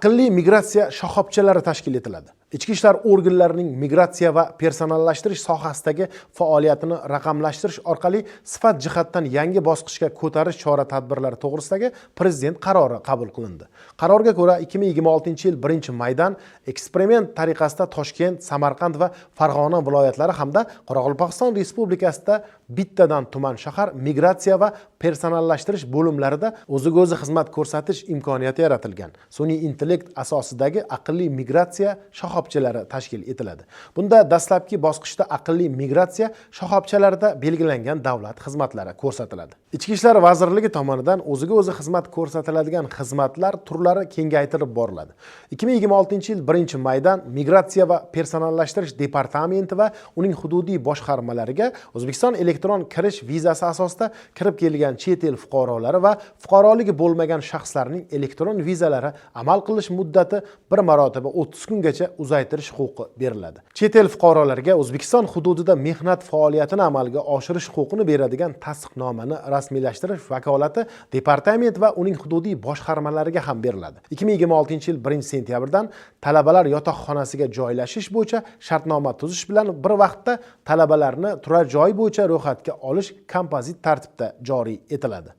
Aqlli migratsiya shoxobchalari tashkil etiladi. Ichki ishlar organlarining migratsiya va personallashtirish sohasidagi faoliyatini raqamlashtirish orqali sifat jihatdan yangi bosqichga ko'tarish chora-tadbirlari to'g'risidagi prezident qarori qabul qilindi. Qarorga ko'ra 2026-yil 1-maydan eksperiment tariqasida Toshkent, Samarqand va Farg'ona viloyatlari hamda Qoraqalpog'iston Respublikasida bittadan tuman shahar migratsiya va personallashtirish bo'limlarida o'ziga o'zi xizmat ko'rsatish imkoniyati yaratilgan. Sun'iy intellekt asosidagi aqlli migratsiya shoxobchalari tashkil etiladi. Bunda dastlabki bosqichda aqlli migratsiya shoxobchalarida belgilangan davlat xizmatlari ko'rsatiladi. Ichki ishlar vazirligi tomonidan o'ziga o'zi xizmat ko'rsatiladigan xizmatlar turlari kengaytirib boriladi. 2026-yil 1-maydan migratsiya va personallashtirish departamenti va uning hududiy boshqarmalariga O'zbekiston elektron kirish vizasi asosida kirib kelgan chet el fuqarolari va fuqaroligi bo'lmagan shaxslarning elektron vizalari amal qilish muddati bir marotaba 30 kungacha uzaytirish huquqi beriladi. Chet el fuqarolariga O'zbekiston hududida mehnat faoliyatini amalga oshirish huquqini beradigan tasdiqnomani rasmiylashtirish vakolati departament va uning hududiy boshqarmalariga ham beriladi. 2026-yil 1-sentyabrdan talabalar yotoqxonasiga joylashish bo'yicha shartnoma tuzish bilan bir vaqtda talabalarni turar joy bo'yicha ro'yxatga olish kompozit tartibda joriy etiladi.